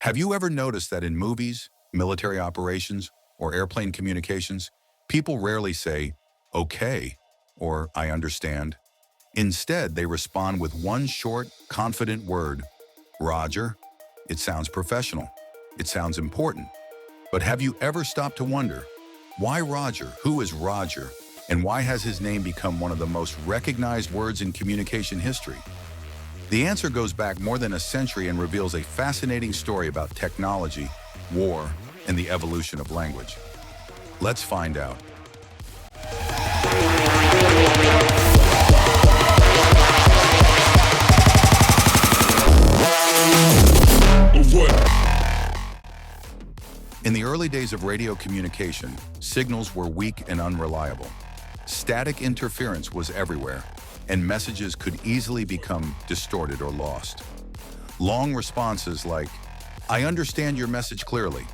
Have you ever noticed that in movies, military operations, or airplane communications, people rarely say, okay, or I understand? Instead, they respond with one short, confident word, Roger. It sounds professional. It sounds important. But have you ever stopped to wonder, why Roger? Who is Roger? And why has his name become one of the most recognized words in communication history? The answer goes back more than a century and reveals a fascinating story about technology, war, and the evolution of language. Let's find out. In the early days of radio communication, signals were weak and unreliable. Static interference was everywhere, and messages could easily become distorted or lost. Long responses like, I understand your message clearly,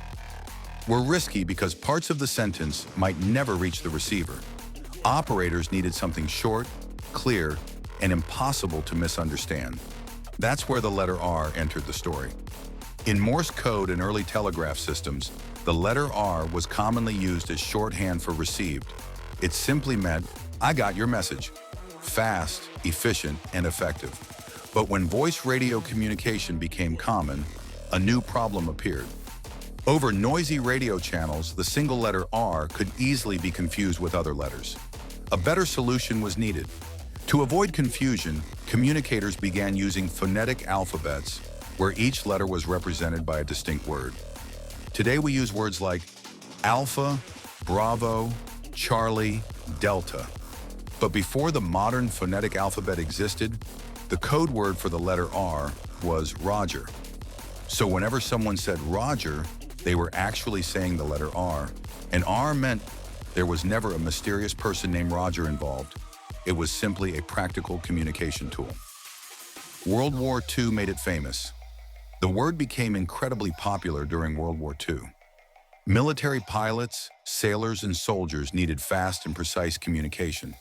were risky because parts of the sentence might never reach the receiver. Operators needed something short, clear, and impossible to misunderstand. That's where the letter R entered the story. In Morse code and early telegraph systems, the letter R was commonly used as shorthand for received. It simply meant, I got your message. Fast, efficient, and effective. But when voice radio communication became common, a new problem appeared. Over noisy radio channels, the single letter R could easily be confused with other letters. A better solution was needed. To avoid confusion, communicators began using phonetic alphabets, where each letter was represented by a distinct word. Today we use words like Alpha, Bravo, Charlie, Delta. But before the modern phonetic alphabet existed, the code word for the letter R was Roger. So whenever someone said Roger, they were actually saying the letter R, and R meant there was never a mysterious person named Roger involved. It was simply a practical communication tool. World War II made it famous. The word became incredibly popular during World War II. Military pilots, sailors, and soldiers needed fast and precise communication.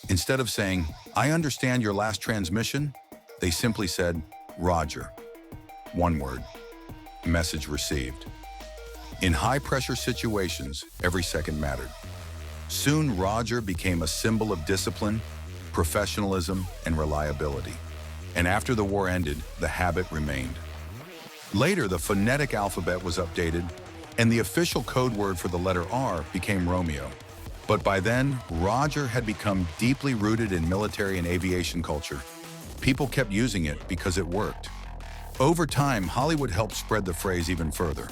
Instead of saying, I understand your last transmission, they simply said, Roger. One word. Message received. In high-pressure situations, every second mattered. Soon, Roger became a symbol of discipline, professionalism, and reliability. And after the war ended, the habit remained. Later, the phonetic alphabet was updated, and the official code word for the letter R became Romeo. But by then, Roger had become deeply rooted in military and aviation culture. People kept using it because it worked. Over time, Hollywood helped spread the phrase even further.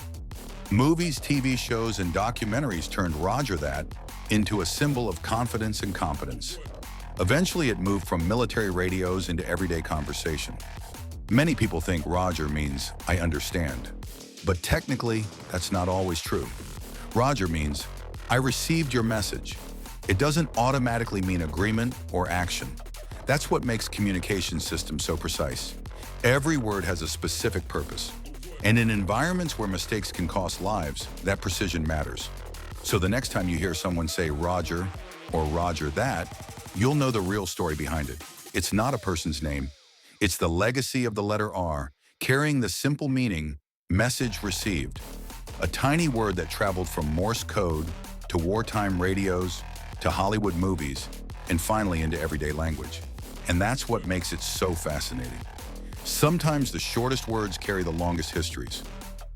Movies, TV shows, and documentaries turned Roger that into a symbol of confidence and competence. Eventually, it moved from military radios into everyday conversation. Many people think Roger means I understand, but technically, that's not always true. Roger means I received your message. It doesn't automatically mean agreement or action. That's what makes communication systems so precise. Every word has a specific purpose. And in environments where mistakes can cost lives, that precision matters. So the next time you hear someone say Roger or Roger that, you'll know the real story behind it. It's not a person's name. It's the legacy of the letter R, carrying the simple meaning, message received. A tiny word that traveled from Morse code to wartime radios to Hollywood movies, and finally into everyday language. And that's what makes it so fascinating. Sometimes the shortest words carry the longest histories.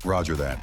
Roger that.